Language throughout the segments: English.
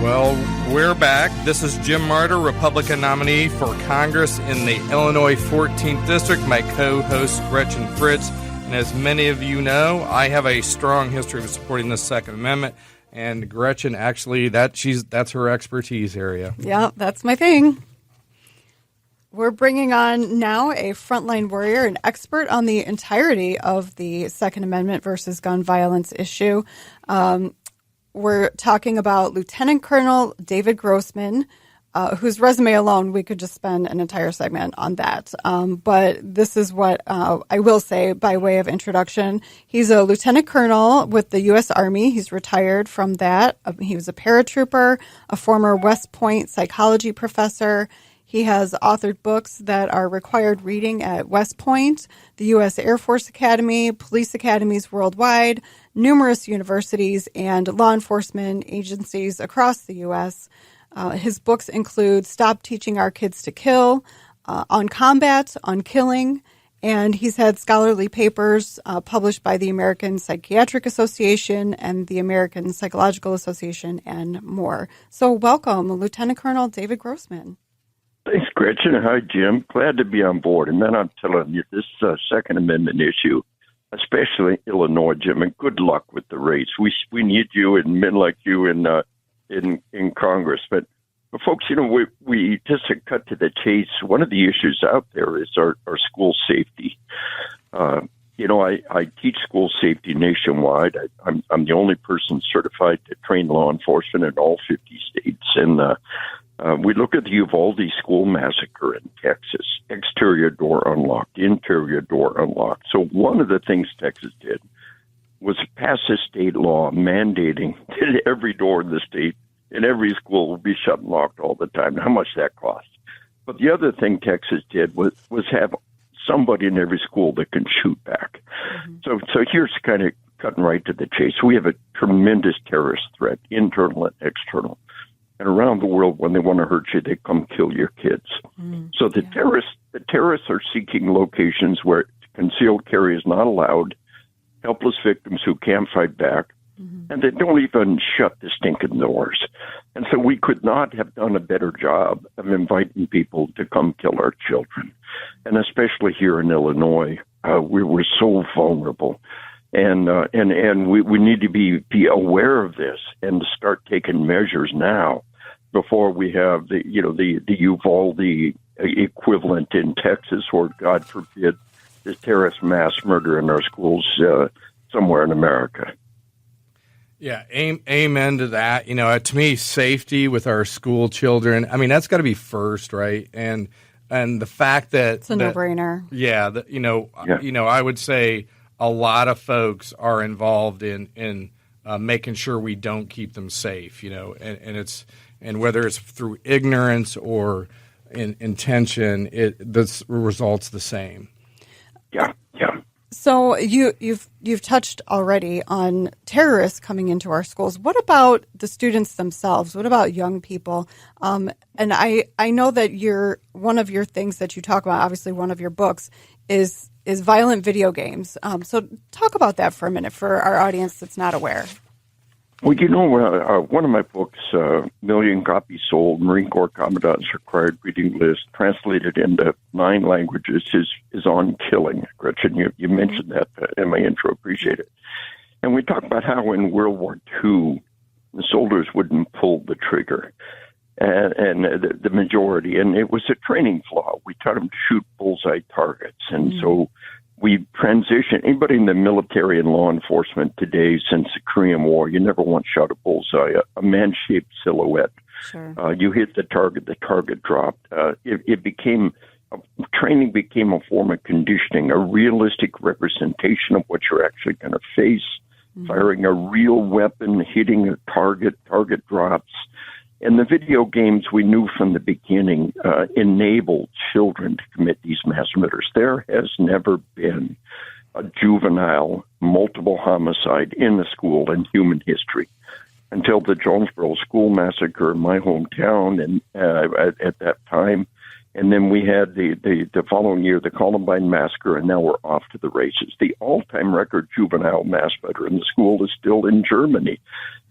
Well, we're back. This is Jim Marter, Republican nominee for Congress in the Illinois 14th District. My co-host, Gretchen Fritz. And as many of you know, I have a strong history of supporting the Second Amendment. And Gretchen, actually, that's her expertise area. Yeah, that's my thing. We're bringing on now a frontline warrior, an expert on the entirety of the Second Amendment versus gun violence issue. We're talking about Lieutenant Colonel David Grossman, whose resume alone, we could just spend an entire segment on that. But this is what I will say by way of introduction. He's a lieutenant colonel with the U.S. Army. He's retired from that. He was a paratrooper, a former West Point psychology professor. He has authored books that are required reading at West Point, the U.S. Air Force Academy, police academies worldwide, numerous universities, and law enforcement agencies across the U.S. His books include Stop Teaching Our Kids to Kill, On Combat, On Killing, and he's had scholarly papers published by the American Psychiatric Association and the American Psychological Association and more. So welcome, Lieutenant Colonel David Grossman. Thanks, Gretchen. Hi, Jim. Glad to be on board. And then I'm telling you, this Second Amendment issue, especially Illinois, Jim, and good luck with the race. We need you and men like you in Congress. But folks, you know, we just to cut to the chase, one of the issues out there is our school safety. You know, I teach school safety nationwide. I'm the only person certified to train law enforcement in all 50 states. And we look at the Uvalde school massacre in Texas. Exterior door unlocked, interior door unlocked. So one of the things Texas did was pass a state law mandating that every door in the state in every school will be shut and locked all the time. How much that costs? But the other thing Texas did was have somebody in every school that can shoot back. Mm-hmm. So here's kind of cutting right to the chase. We have a tremendous terrorist threat, internal and external. And around the world, when they want to hurt you, they come kill your kids. So the terrorists are seeking locations where concealed carry is not allowed, helpless victims who can't fight back, and they don't even shut the stinking doors. And so we could not have done a better job of inviting people to come kill our children. And especially here in Illinois, we were so vulnerable. And we need to be aware of this and to start taking measures now before we have the Uvalde equivalent in Texas, or God forbid, the terrorist mass murder in our schools somewhere in America. Yeah, amen to that. You know, to me, safety with our school children, I mean, that's got to be first, right? And the fact that it's a no-brainer. Yeah, I would say a lot of folks are involved in making sure we don't keep them safe, you know, and whether it's through ignorance or intention, the result's the same. Yeah. So you've touched already on terrorists coming into our schools. What about the students themselves? What about young people? And I know that one of your things that you talk about, obviously one of your books, is violent video games. So talk about that for a minute for our audience that's not aware. Well, you know, one of my books, million copies sold, Marine Corps Commandant's Required Reading List, translated into 9 languages, is on killing. Gretchen, you mentioned that in my intro. Appreciate it. And we talk about how in World War II, the soldiers wouldn't pull the trigger, and the majority. And it was a training flaw. We taught them to shoot bullseye targets. And so we transitioned. Anybody in the military and law enforcement today, since the Korean War, you never once shot a bullseye, a man-shaped silhouette. Sure. You hit the target dropped. Training became a form of conditioning, a realistic representation of what you're actually going to face, firing a real weapon, hitting a target drops. And the video games, we knew from the beginning, enabled children to commit these mass murders. There has never been a juvenile multiple homicide in the school in human history until the Jonesboro school massacre in my hometown and at that time. And then we had the following year, the Columbine massacre, and now we're off to the races. The all-time record juvenile mass murder in the school is still in Germany.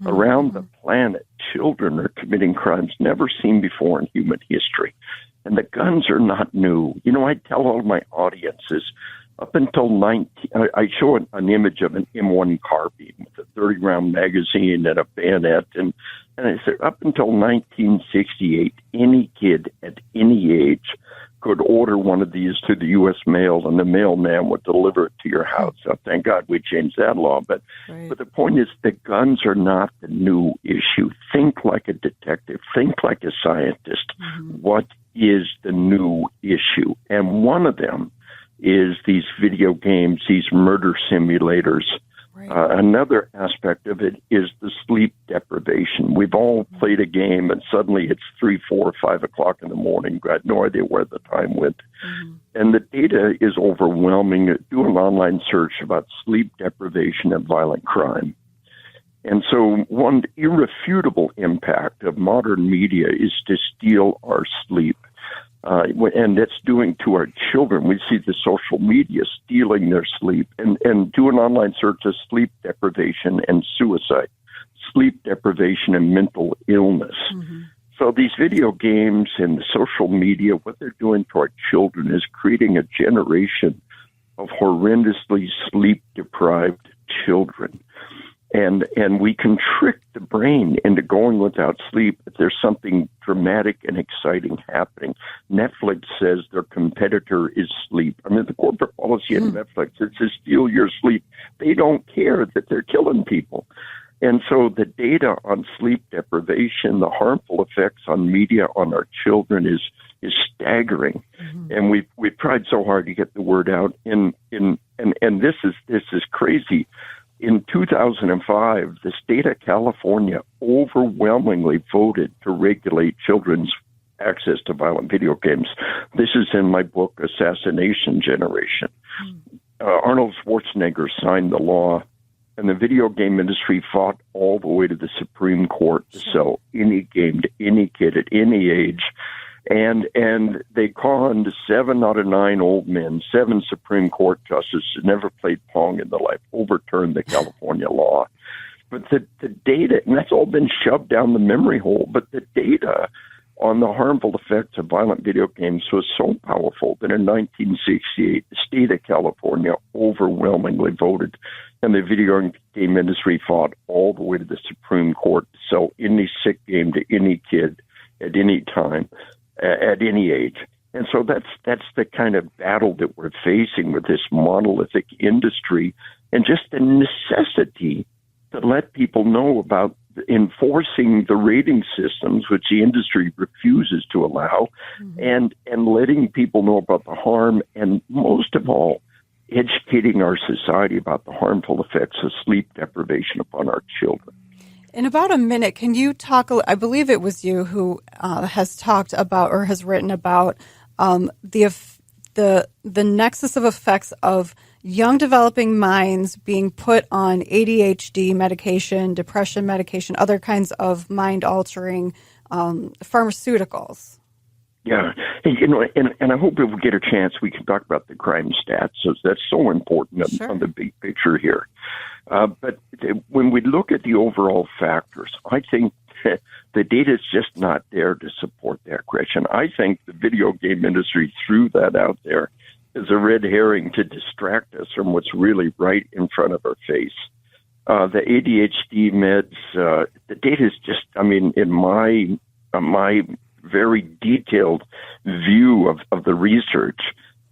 Around the planet, children are committing crimes never seen before in human history. And the guns are not new. You know, I tell all my audiences, up until I show an image of an M1 carbine with a 30-round magazine and a bayonet. And I say, up until 1968, any kid at any age could order one of these to the U.S. mail, and the mailman would deliver it to your house. So thank God we changed that law. But the point is, the guns are not the new issue. Think like a detective. Think like a scientist. What is the new issue? And one of them is these video games, these murder simulators. Another aspect of it is the sleep deprivation. We've all played a game and suddenly it's 3, 4, 5 o'clock in the morning. Got no idea where the time went. And the data is overwhelming. Do an online search about sleep deprivation and violent crime. And so one irrefutable impact of modern media is to steal our sleep. And that's doing to our children. We see the social media stealing their sleep. And do an online search of sleep deprivation and suicide, sleep deprivation and mental illness. So these video games and the social media, what they're doing to our children is creating a generation of horrendously sleep-deprived children. And we can trick the brain into going without sleep if there's something dramatic and exciting happening. Netflix says their competitor is sleep. I mean, the corporate policy of Netflix is to steal your sleep. They don't care that they're killing people. And so the data on sleep deprivation, the harmful effects on media on our children is staggering. And we've tried so hard to get the word out. And this is crazy. In 2005, the state of California overwhelmingly voted to regulate children's access to violent video games. This is in my book, Assassination Generation. Arnold Schwarzenegger signed the law, and the video game industry fought all the way to the Supreme Court to sell any game to any kid at any age. And they conned 7 out of 9 old men, 7 Supreme Court justices who never played Pong in their life, overturned the California law. But the data, and that's all been shoved down the memory hole, but the data on the harmful effects of violent video games was so powerful that in 1968, the state of California overwhelmingly voted, and the video game industry fought all the way to the Supreme Court to sell any sick game to any kid at any time, at any age. And so that's the kind of battle that we're facing with this monolithic industry, and just the necessity to let people know about enforcing the rating systems, which the industry refuses to allow, and letting people know about the harm, and most of all, educating our society about the harmful effects of sleep deprivation upon our children. In about a minute, can you talk, I believe it was you who has talked about or has written about the nexus of effects of young developing minds being put on ADHD medication, depression medication, other kinds of mind-altering pharmaceuticals? Yeah, and I hope if we get a chance, we can talk about the crime stats. So that's so important on the big picture here. But when we look at the overall factors, I think the data is just not there to support that, Gretchen. I think the video game industry threw that out there as a red herring to distract us from what's really right in front of our face. The ADHD meds, the data is just, in my very detailed view of the research,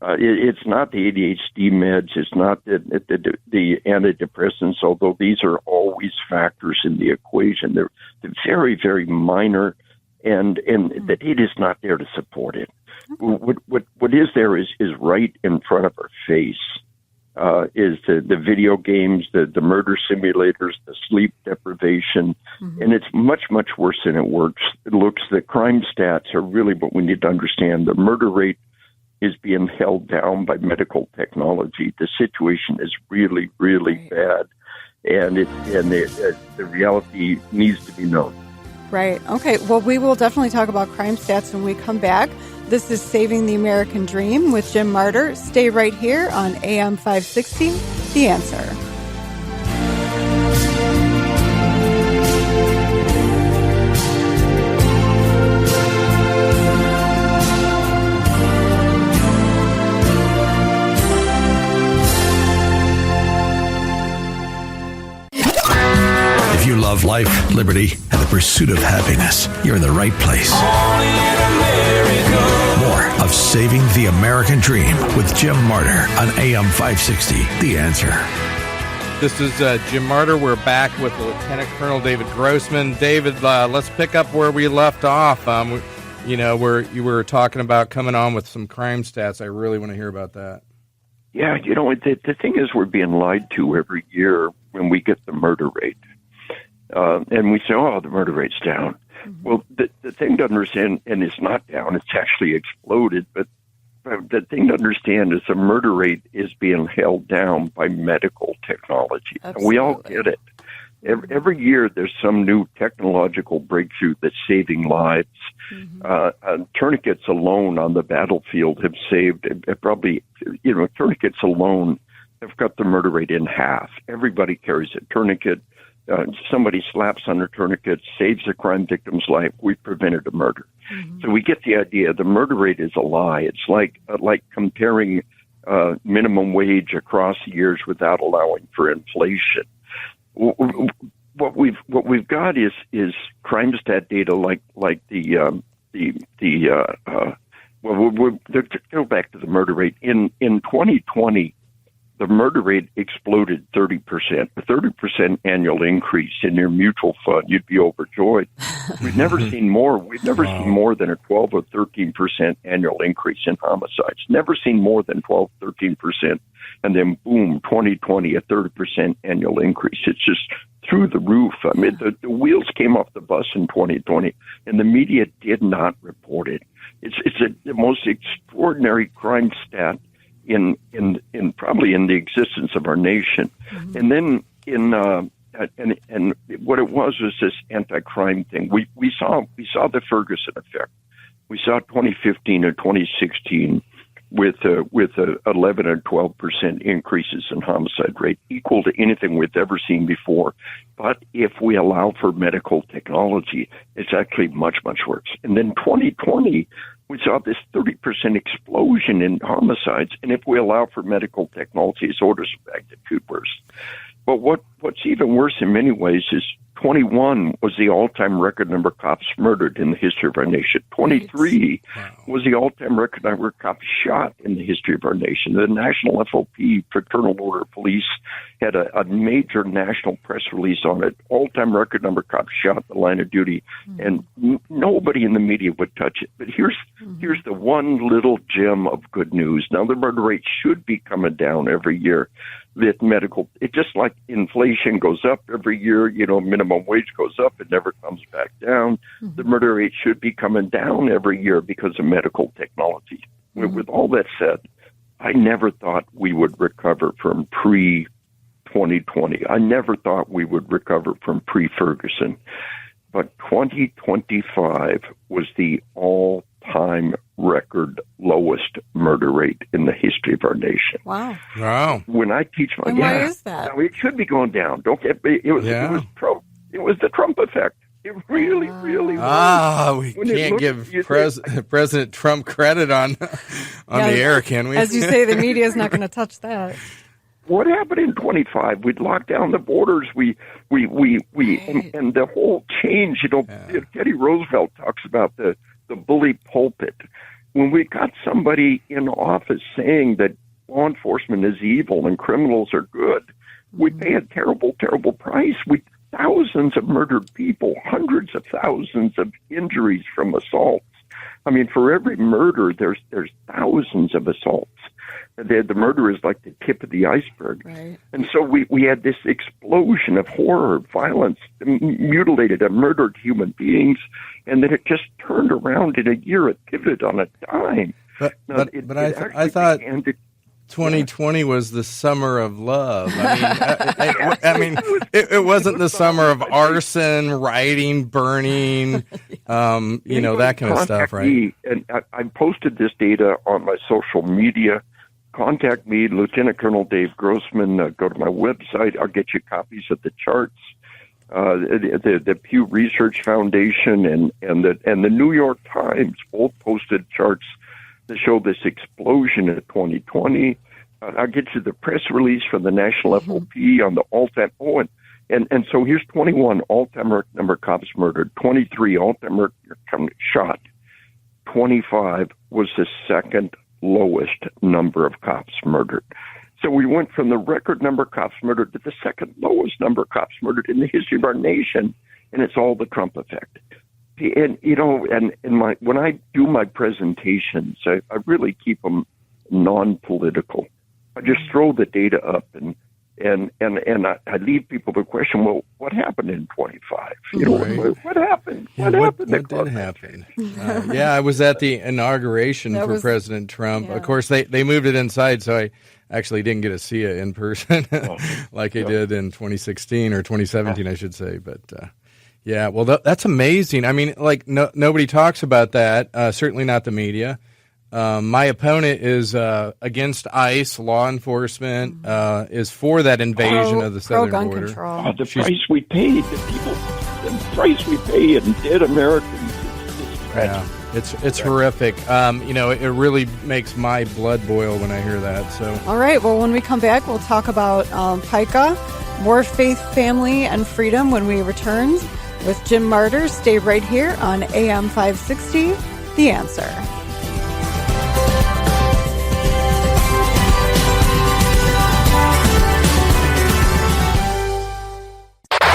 it's not the ADHD meds, it's not the antidepressants, although these are always factors in the equation. They're very, very minor, and the data is not there to support it. What is there is right in front of our face. Is the video games, the murder simulators, the sleep deprivation, and it's much, much worse than it looks. The crime stats are really what we need to understand. The murder rate is being held down by medical technology. The situation is really, really bad, and the reality needs to be known. Right. Okay. Well, we will definitely talk about crime stats when we come back. This is Saving the American Dream with Jim Marter. Stay right here on AM 560, The Answer. life, liberty, and the pursuit of happiness, you're in the right place. More of Saving the American Dream with Jim Marter on AM 560, The Answer. This is Jim Marter. We're back with Lieutenant Colonel David Grossman. David, let's pick up where we left off. You were talking about coming on with some crime stats. I really want to hear about that. Yeah, the thing is we're being lied to every year when we get the murder rate. And we say, the murder rate's down. Mm-hmm. Well, the thing to understand, and it's not down, it's actually exploded, but the thing to understand is the murder rate is being held down by medical technology. And we all get it. Every year there's some new technological breakthrough that's saving lives. Mm-hmm. Tourniquets alone on the battlefield have saved tourniquets alone have cut the murder rate in half. Everybody carries a tourniquet. Somebody slaps on a tourniquet, saves a crime victim's life. We've prevented a murder. Mm-hmm. So we get the idea. The murder rate is a lie. It's like comparing minimum wage across years without allowing for inflation. What we've got is crime stat data like to go back to the murder rate in 2020. The murder rate exploded 30%, a 30% annual increase in your mutual fund. You'd be overjoyed. We've never seen more. We've never seen more than a 12 or 13% annual increase in homicides. Never seen more than 12, 13%. And then boom, 2020, a 30% annual increase. It's just through the roof. I mean, the wheels came off the bus in 2020, and the media did not report it. It's the most extraordinary crime stat in probably in the existence of our nation. Mm-hmm. And then and what it was this anti-crime thing. We saw the Ferguson effect. We saw 2015 and 2016 with 11 and 12% increases in homicide rate, equal to anything we've ever seen before. But if we allow for medical technology, it's actually much, much worse. And then 2020, we saw this 30% explosion in homicides. And if we allow for medical technology, it's orders of magnitude worse. But what's even worse in many ways is 21 was the all-time record number of cops murdered in the history of our nation. 23 was the all-time record number of cops shot in the history of our nation. The National FOP, Fraternal Order of Police, had a major national press release on it. All-time record number of cops shot in the line of duty, and nobody in the media would touch it. But here's the one little gem of good news. Now, the murder rate should be coming down every year. It just like inflation goes up every year, minimum wage goes up, it never comes back down. Mm-hmm. The murder rate should be coming down every year because of medical technology. Mm-hmm. With all that said, I never thought we would recover from pre-2020. I never thought we would recover from pre-Ferguson. But 2025 was the all-time record lowest murder rate in the history of our nation. Wow. When I teach my why is that? It should be going down. Don't get me. It was Trump. It was the Trump effect. It really was. We can't give President Trump credit on the air, can we? As you say, the media is not going to touch that. What happened in 25? We'd locked down the borders. And the whole change. Teddy Roosevelt talks about the bully pulpit. When we got somebody in office saying that law enforcement is evil and criminals are good, we pay a terrible, terrible price. Thousands of murdered people, hundreds of thousands of injuries from assaults. I mean, for every murder, there's thousands of assaults. The murder is like the tip of the iceberg. Right. And so we had this explosion of horror, violence, mutilated and murdered human beings, and then it just turned around in a year. It pivoted on a dime. But I thought 2020 was the summer of love. It wasn't the summer of arson, rioting, burning, that kind of stuff, right? And I posted this data on my social media. Contact me, Lieutenant Colonel Dave Grossman. Go to my website. I'll get you copies of the charts. The Pew Research Foundation and the New York Times both posted charts that show this explosion in 2020. I'll get you the press release from the National FOP on the all-time. And so here's 21 all-time number of cops murdered, 23 all-time shot, 25 was the second lowest number of cops murdered. So we went from the record number of cops murdered to the second lowest number of cops murdered in the history of our nation, and it's all the Trump effect. And, when I do my presentations, I really keep them non-political. I just throw the data up and I leave people the question, well, what happened in 25? What happened? What did happen? I was at the inauguration for President Trump. Yeah. Of course, they moved it inside, so I actually didn't get to see it in person like I did in 2016 or 2017, I should say. But well, that's amazing. I mean, like nobody talks about that. Certainly not the media. My opponent is against ICE. Law enforcement is for that invasion of the southern border. Control. The price we pay, the price we pay in dead Americans is tragic. It's horrific. It really makes my blood boil when I hear that. So, all right. Well, when we come back, we'll talk about PICA, more faith, family, and freedom when we return with Jim Marter. Stay right here on AM 560, The Answer.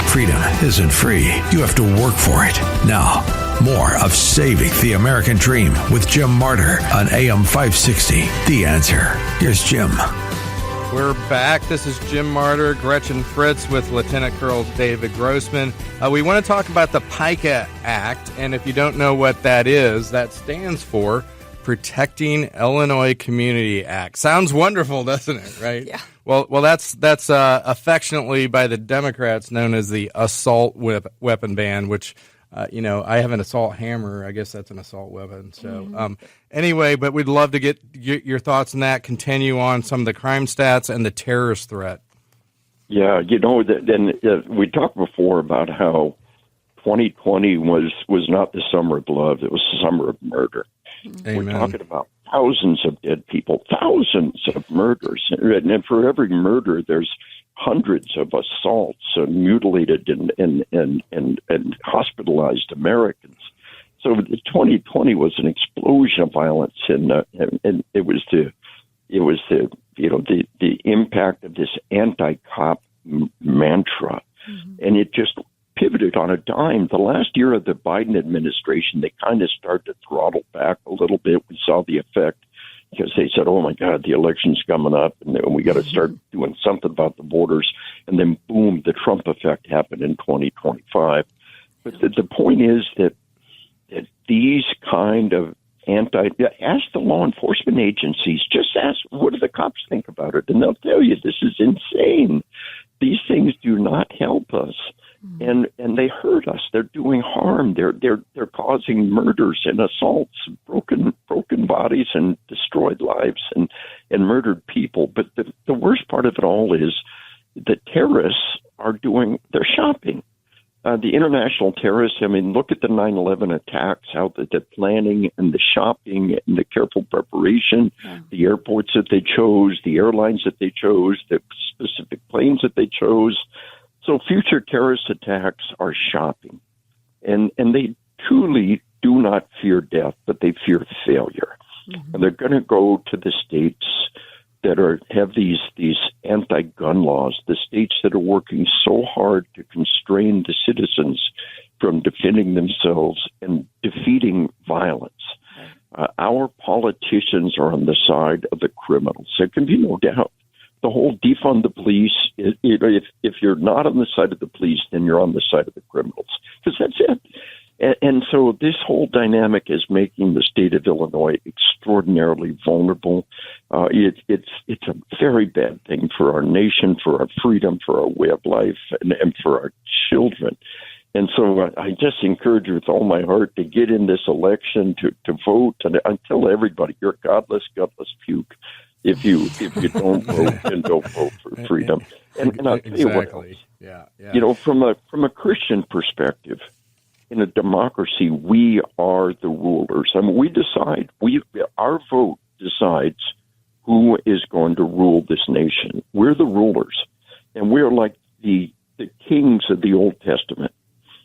Freedom isn't free. You have to work for it. Now, more of Saving the American Dream with Jim Marter on AM 560. The Answer. Here's Jim. We're back. This is Jim Marter, Gretchen Fritz with Lieutenant Colonel David Grossman. We want to talk about the PICA Act, and if you don't know what that is, that stands for Protecting Illinois Community Act. Sounds wonderful, doesn't it? Right? Yeah. Well, that's affectionately by the Democrats known as the assault weapon ban, which, I have an assault hammer. I guess that's an assault weapon. So anyway, but we'd love to get your thoughts on that, continue on some of the crime stats and the terrorist threat. Yeah, we talked before about how 2020 was not the summer of love. It was the summer of murder. Amen. We're talking about thousands of dead people, thousands of murders. And for every murder, there's hundreds of assaults and mutilated and hospitalized Americans. So 2020 was an explosion of violence, and it was the impact of this anti-cop mantra, and it just pivoted on a dime. The last year of the Biden administration, they kind of started to throttle back a little bit. We saw the effect because they said, oh, my God, the election's coming up, and we got to start doing something about the borders. And then, boom, the Trump effect happened in 2025. But the point is that these kind of ask the law enforcement agencies, just ask, what do the cops think about it? And they'll tell you, this is insane. These things do not help us. And they hurt us. They're doing harm. They're causing murders and assaults, broken bodies, and destroyed lives and murdered people. But the worst part of it all is the terrorists they're shopping. The international terrorists. I mean, look at the 9/11 attacks. How the planning and the shopping and the careful preparation, the airports that they chose, the airlines that they chose, the specific planes that they chose. So future terrorist attacks are shopping, and they truly do not fear death, but they fear failure. And they're going to go to the states that have these anti-gun laws, the states that are working so hard to constrain the citizens from defending themselves and defeating violence. Our politicians are on the side of the criminals. There can be no doubt. The whole defund the police, if you're not on the side of the police, then you're on the side of the criminals, because that's it. And so this whole dynamic is making the state of Illinois extraordinarily vulnerable. It's a very bad thing for our nation, for our freedom, for our way of life, and for our children. And so I just encourage you with all my heart to get in this election, to vote, and I tell everybody, you're godless, gutless puke. If you don't vote, then don't vote for freedom. And I'll tell you what else. Yeah. From a Christian perspective, in a democracy, we are the rulers. I mean, we decide. Our vote decides who is going to rule this nation. We're the rulers, and we're like the the kings of the Old Testament.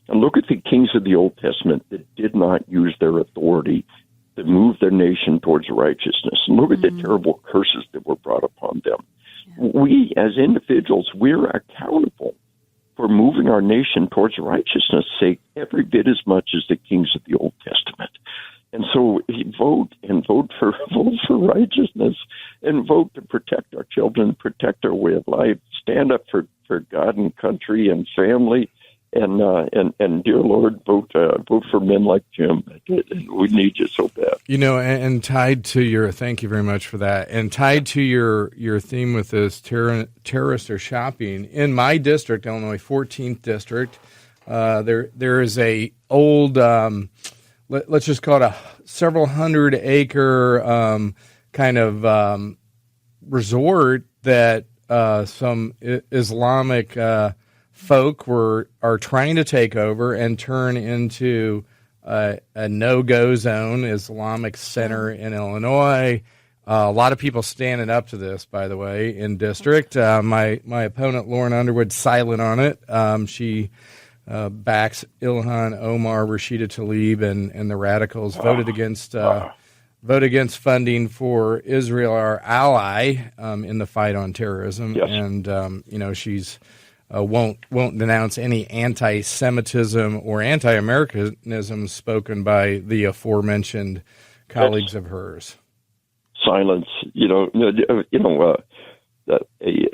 And look at the kings of the Old Testament that did not use their authority to move their nation towards righteousness. And look at the terrible curses that were brought upon them. Yeah. We, as individuals, we're accountable for moving our nation towards righteousness' sake every bit as much as the kings of the Old Testament. And so vote for righteousness, and vote to protect our children, protect our way of life, stand up for God and country and family. And dear Lord, vote for men like Jim. We need you so bad. And tied to your, thank you very much for that. And tied to your theme with this terrorists are shopping in my district, Illinois 14th district. There is a old, let's just call it a several hundred acre kind of resort that some Islamic folk are trying to take over and turn into a no-go zone, Islamic center in Illinois. A lot of people standing up to this, by the way, in district. My opponent, Lauren Underwood, silent on it. She backs Ilhan Omar, Rashida Tlaib, and the radicals. Voted against funding for Israel, our ally, in the fight on terrorism. Yes. And she's won't denounce any anti-Semitism or anti-Americanism spoken by the aforementioned colleagues of hers. Silence. A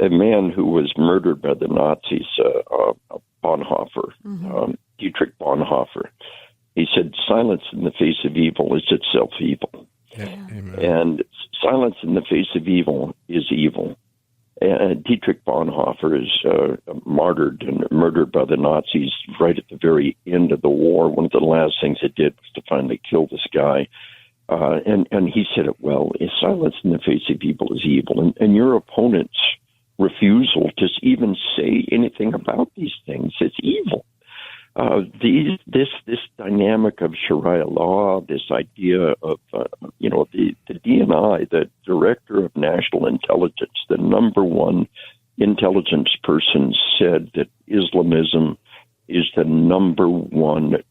man who was murdered by the Nazis, Bonhoeffer, Dietrich Bonhoeffer. He said, "Silence in the face of evil is itself evil." Yeah. And silence in the face of evil is evil. And Dietrich Bonhoeffer is martyred and murdered by the Nazis right at the very end of the war. One of the last things it did was to finally kill this guy. And he said it well, silence in the face of evil is evil. And your opponent's refusal to even say anything about these things is evil. This dynamic of Sharia law, this idea of the DNI, the Director of National Intelligence, the number one intelligence person, said that Islamism is the number one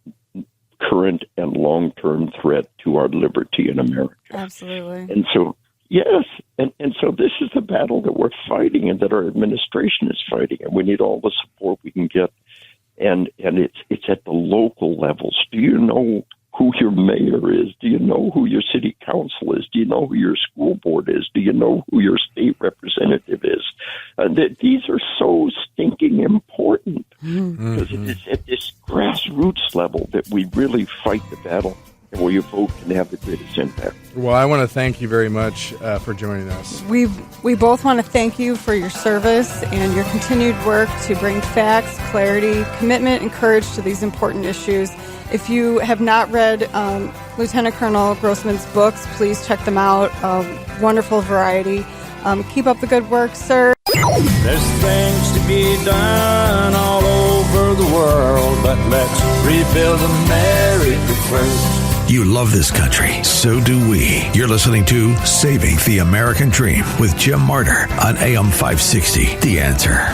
current and long-term threat to our liberty in America. Absolutely. And so, yes, and so this is the battle that we're fighting and that our administration is fighting, and we need all the support we can get. And it's at the local levels. Do you know who your mayor is? Do you know who your city council is? Do you know who your school board is? Do you know who your state representative is? These are so stinking important because it is at this grassroots level that we really fight the battle and where your vote can have the greatest impact. Well, I want to thank you very much for joining us. We both want to thank you for your service and your continued work to bring facts, clarity, commitment, and courage to these important issues. If you have not read Lieutenant Colonel Grossman's books, please check them out. Wonderful variety. Keep up the good work, sir. There's things to be done all over the world, but let's rebuild America first. You love this country. So do we. You're listening to Saving the American Dream with Jim Marter on AM 560. The Answer.